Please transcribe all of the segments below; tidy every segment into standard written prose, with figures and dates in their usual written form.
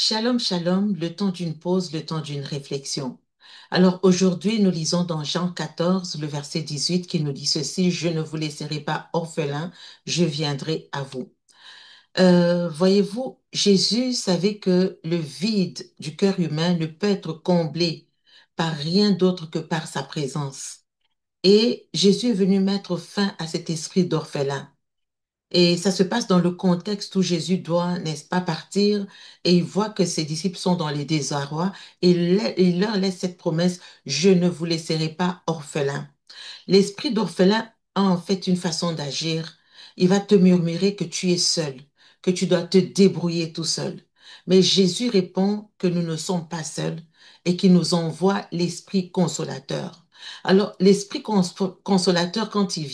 Shalom, shalom, le temps d'une pause, le temps d'une réflexion. Alors aujourd'hui, nous lisons dans Jean 14, le verset 18 qui nous dit ceci, je ne vous laisserai pas orphelins, je viendrai à vous. Voyez-vous, Jésus savait que le vide du cœur humain ne peut être comblé par rien d'autre que par sa présence. Et Jésus est venu mettre fin à cet esprit d'orphelin. Et ça se passe dans le contexte où Jésus doit, n'est-ce pas, partir et il voit que ses disciples sont dans les désarrois et il leur laisse cette promesse, je ne vous laisserai pas orphelins. L'esprit d'orphelin a en fait une façon d'agir. Il va te murmurer que tu es seul, que tu dois te débrouiller tout seul. Mais Jésus répond que nous ne sommes pas seuls et qu'il nous envoie l'esprit consolateur. Alors, l'esprit consolateur, quand il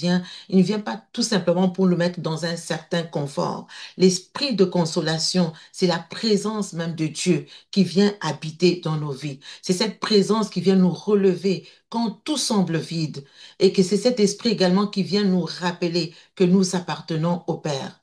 ne vient pas tout simplement pour nous mettre dans un certain confort. L'esprit de consolation, c'est la présence même de Dieu qui vient habiter dans nos vies. C'est cette présence qui vient nous relever quand tout semble vide et que c'est cet esprit également qui vient nous rappeler que nous appartenons au Père.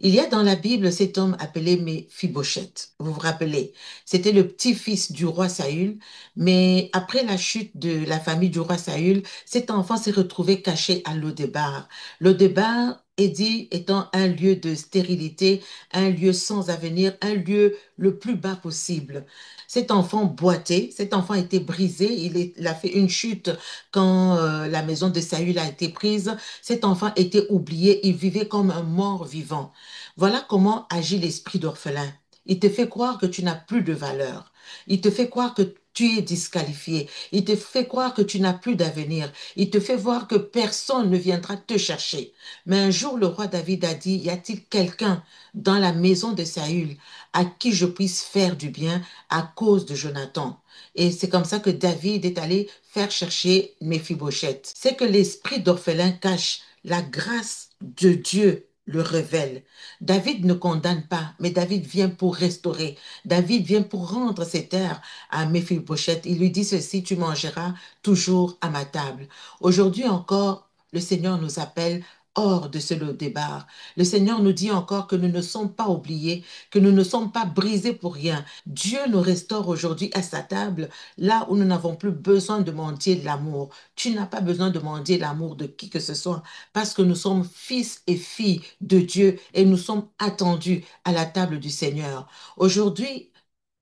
Il y a dans la Bible cet homme appelé Méphibosheth. Vous vous rappelez, c'était le petit-fils du roi Saül, mais après la chute de la famille du roi Saül, cet enfant s'est retrouvé caché à Lodébar. Lodébar est dit étant un lieu de stérilité, un lieu sans avenir, un lieu le plus bas possible. Cet enfant boitait, cet enfant a été brisé, il a fait une chute quand la maison de Saül a été prise. Cet enfant était oublié, il vivait comme un mort vivant. Voilà comment agit l'esprit d'orphelin. Il te fait croire que tu n'as plus de valeur. Il te fait croire que tu es disqualifié. Il te fait croire que tu n'as plus d'avenir. Il te fait voir que personne ne viendra te chercher. Mais un jour, le roi David a dit, y a-t-il quelqu'un dans la maison de Saül à qui je puisse faire du bien à cause de Jonathan? Et c'est comme ça que David est allé faire chercher Méphibosheth. C'est que l'esprit d'orphelin cache, la grâce de Dieu le révèle. David ne condamne pas, mais David vient pour restaurer. David vient pour rendre ses terres à Méphibosheth. Il lui dit ceci, tu mangeras toujours à ma table. Aujourd'hui encore, le Seigneur nous appelle hors de ce lot débat. Le Seigneur nous dit encore que nous ne sommes pas oubliés, que nous ne sommes pas brisés pour rien. Dieu nous restaure aujourd'hui à sa table, là où nous n'avons plus besoin de mendier l'amour. Tu n'as pas besoin de mendier l'amour de qui que ce soit, parce que nous sommes fils et filles de Dieu et nous sommes attendus à la table du Seigneur. Aujourd'hui,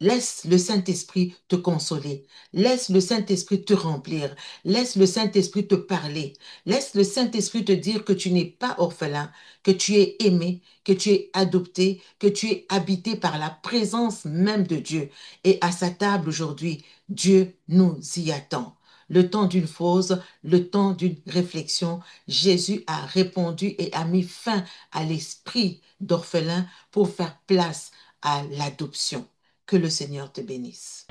laisse le Saint-Esprit te consoler. Laisse le Saint-Esprit te remplir. Laisse le Saint-Esprit te parler. Laisse le Saint-Esprit te dire que tu n'es pas orphelin, que tu es aimé, que tu es adopté, que tu es habité par la présence même de Dieu. Et à sa table aujourd'hui, Dieu nous y attend. Le temps d'une pause, le temps d'une réflexion, Jésus a répondu et a mis fin à l'esprit d'orphelin pour faire place à l'adoption. Que le Seigneur te bénisse.